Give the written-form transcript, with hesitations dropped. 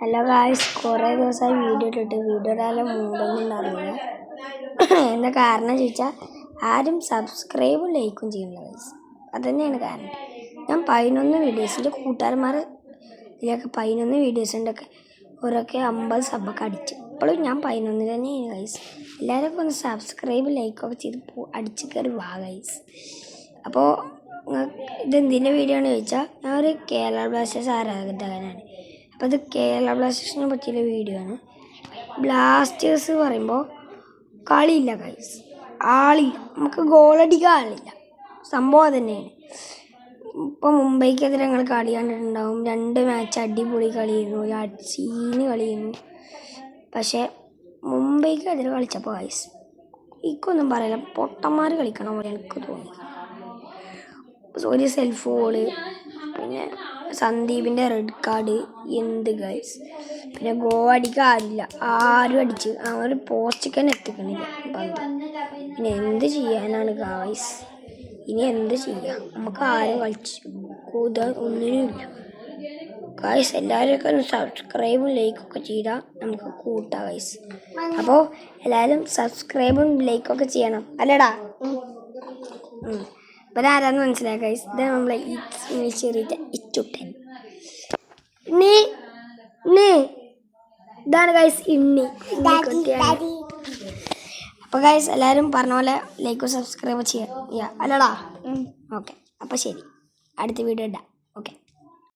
Hello guys, കുറേ ദിവസമായി video ഇട്ടിട്ട് വീഡിയോ ഇടാനുള്ള മൂടൊന്നും ഉണ്ടായിരുന്നില്ല. എന്താ കാരണം ചോദിച്ചാൽ ആരും സബ്സ്ക്രൈബും ലൈക്കും ചെയ്യുന്നില്ല ഗായ്സ്. അതുതന്നെയാണ് കാരണം. ഞാൻ 11 വീഡിയോസിൻ്റെ കൂട്ടുകാരന്മാർ ഇതിലൊക്കെ 11 വീഡിയോസിൻ്റെയൊക്കെ ഓരോക്കെ 50 സബ്ബൊക്കെ അടിച്ചു. ഇപ്പോഴും ഞാൻ 11 തന്നെയാണ് ഗായ്സ്. എല്ലാവരൊക്കെ ഒന്ന് സബ്സ്ക്രൈബ് ലൈക്കൊക്കെ ചെയ്ത് അടിച്ച് കയറി വാ ഗായ്സ്. അപ്പോൾ ഇതെന്തിൻ്റെ വീഡിയോ ആണെന്ന് ചോദിച്ചാൽ ഞാൻ ഒരു കേരള ബ്ലാസ്റ്റേഴ്സ് ആരാധകനാണ്. അപ്പോൾ അത് കേരള ബ്ലാസ്റ്റേഴ്സിനെ പറ്റിയുള്ള വീഡിയോ ആണ്. ബ്ലാസ്റ്റേഴ്സ് പറയുമ്പോൾ കളിയില്ല ഗൈസ്, ആളില്ല, നമുക്ക് ഗോളടിക്കാൻ ആളില്ല. സംഭവം തന്നെയാണ്. ഇപ്പോൾ മുംബൈക്കെതിരെ ഞങ്ങൾ കളി കണ്ടിട്ടുണ്ടാവും. 2 മാച്ച് അടിപൊളി കളിയായിരുന്നു, സീന് കളിയായിരുന്നു. പക്ഷേ മുംബൈക്കെതിരെ കളിച്ചപ്പോൾ ഗൈസ് എനിക്കൊന്നും പറയില്ല, പൊട്ടന്മാർ കളിക്കണ പോലെ എനിക്ക് തോന്നി. ഒരു സെൽഫ് ഗോള്, പിന്നെ സന്ദീപിൻ്റെ റെഡ് കാർഡ്, എന്ത് ഗൈസ്. പിന്നെ അടിക്കാൻ ആരില്ല, ആരും അടിച്ച് ഒരു പോസ്റ്റിൽ തന്നെ എത്തിക്കണില്ല പന്ത്. ഇനി എന്ത് ചെയ്യാനാണ് ഗൈസ്, ഇനി എന്ത് ചെയ്യാം? നമുക്ക് ആരും കളിച്ച് കൂതാൻ ഒന്നിനുമില്ല ഗൈസ്. എല്ലാവരുമൊക്കെ ഒന്ന് സബ്സ്ക്രൈബും ലൈക്കൊക്കെ ചെയ്താൽ നമുക്ക് കൂട്ടാം ഗൈസ്. അപ്പോൾ എല്ലാവരും സബ്സ്ക്രൈബും ലൈക്കൊക്കെ ചെയ്യണം, അല്ലേടാ? അപ്പോൾ ആരാന്ന് മനസ്സിലാക്കുക ഗൈസ്, ഇതാണ് നമ്മളെ ചെറിയ ഇച്ചുട്ടൻ. ഇതാണ് ഗൈസ് ഇണ്ണി. അപ്പോൾ ഗൈസ് എല്ലാവരും പറഞ്ഞ പോലെ ലൈക്കും സബ്സ്ക്രൈബ് ചെയ്യാം, അല്ലടാ? ഓക്കെ, അപ്പോൾ ശരി, അടുത്ത വീഡിയോ ഇടാം.